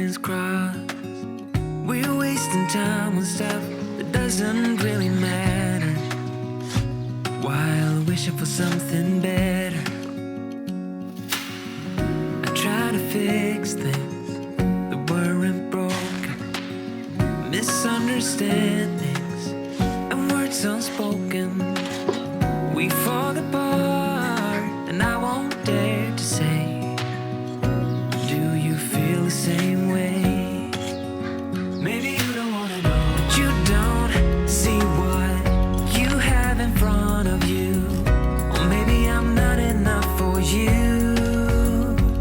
lines crossed. We're wasting time on stuff that doesn't really matter, while wishing for something better. I try to fix things that weren't broken, misunderstandings and words unspoken. We fall apart and I won't dare to say, do you feel the same way? Maybe you don't wanna know, but you don't see what you have in front of you. Or maybe I'm not enough for you,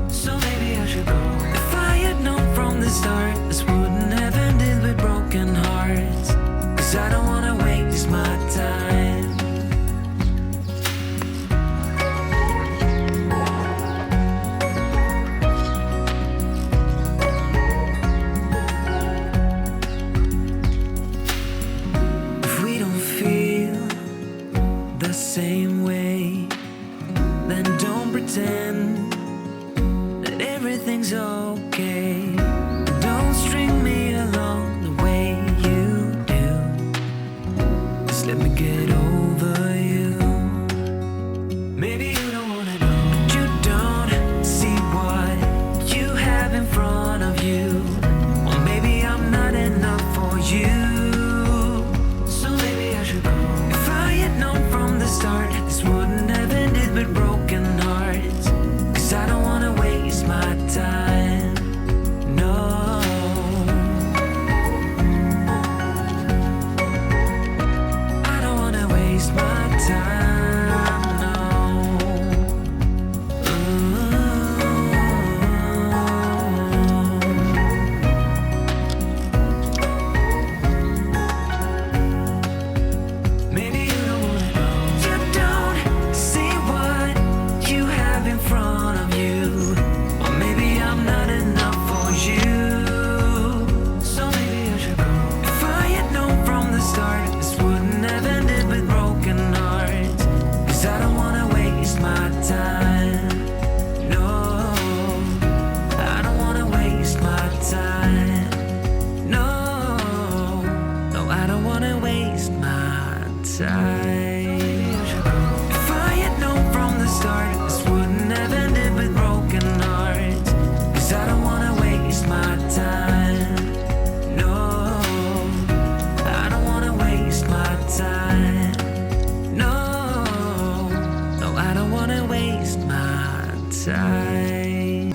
so maybe I should go. If I had known from the start, this wouldn't have ended with broken hearts. 'Cause I don't wanna waste my time. Same way, then don't pretend that everything's okay. Don't string me along the way you do. Just let me get over you. Maybe you don't wanna know, but you don't see what you have in front of you. Or maybe I'm not enough for you, so maybe I should go. If I had known from the start, this wouldn't have ended with broken hearts. 'Cause I don't wanna waste my time, no. I don't wanna waste my time, no. Maybe you don't wanna know, you don't see what you have in front of you. Or maybe I'm not enough for you, so maybe I should go. If I had known from the start, this wouldn't have ended with broken hearts. 'Cause I don't wanna waste my time, no. I don't wanna waste my time, no. No, I don't wanna waste my time. If I had known from the start, this wouldn't have ended with broken hearts. 'Cause I don't wanna waste my time, no. I don't wanna waste my time, no. No, I don't wanna waste my time.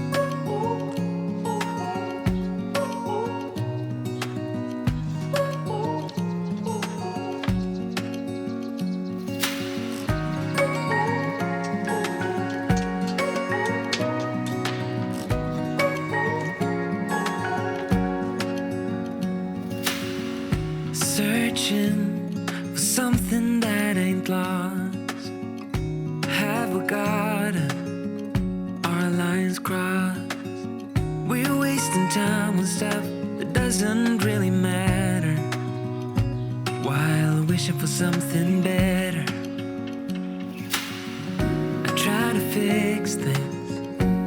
Searching for something that ain't lost. Have we got our lines crossed? We're wasting time on stuff that doesn't really matter, while wishing for something better. I try to fix things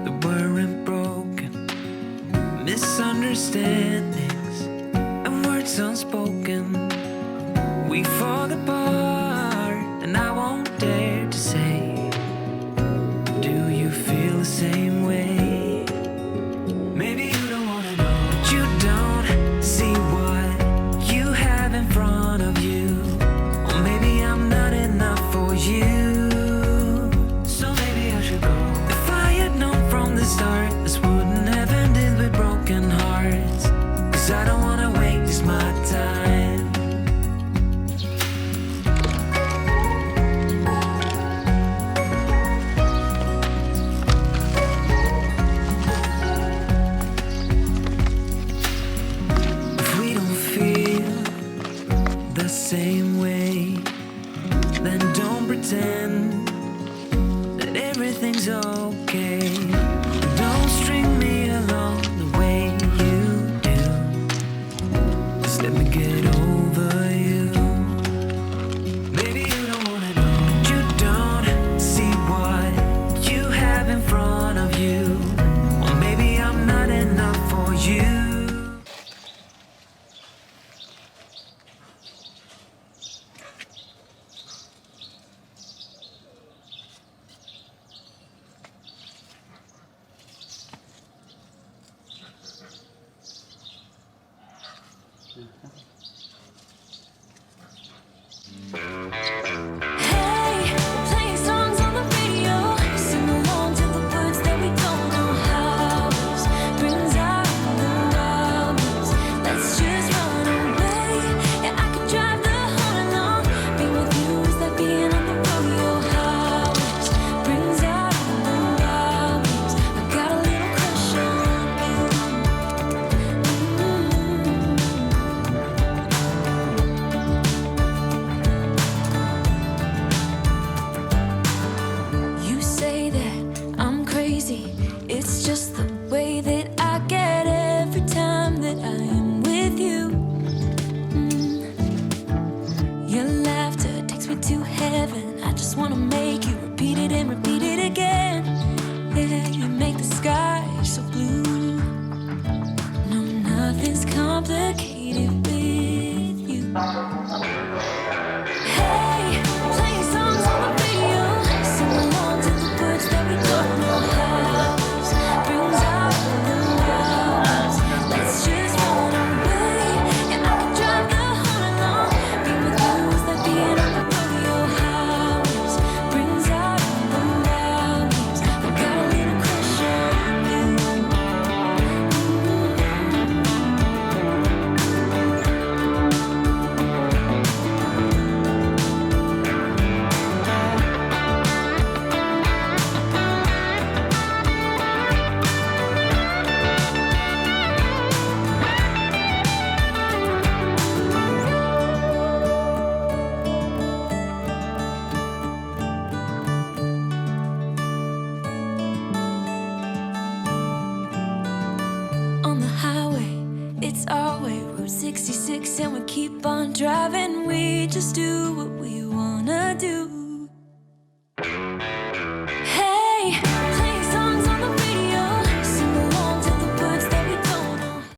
that weren't broken, misunderstandings and words unspoken. We fall apart and I won't dare to say, do you feel the same way? Maybe you don't wanna know, but you don't see what you have in front of you. Or maybe I'm not enough for you, so maybe I should go. If I had known from the start, this wouldn't have ended with broken hearts. 'Cause I don't wanna waste my time. complicated with you. Hey, playing songs on the radio, sing along to the words that we don't know how. Brings out the hours. Let's just run away. Yeah, I can drive the whole along. Being with you is like being on the rodeo house. Brings out the hours. I got a little crush on you. On the highway, it's our way, Route 66, and we keep on driving. We just do what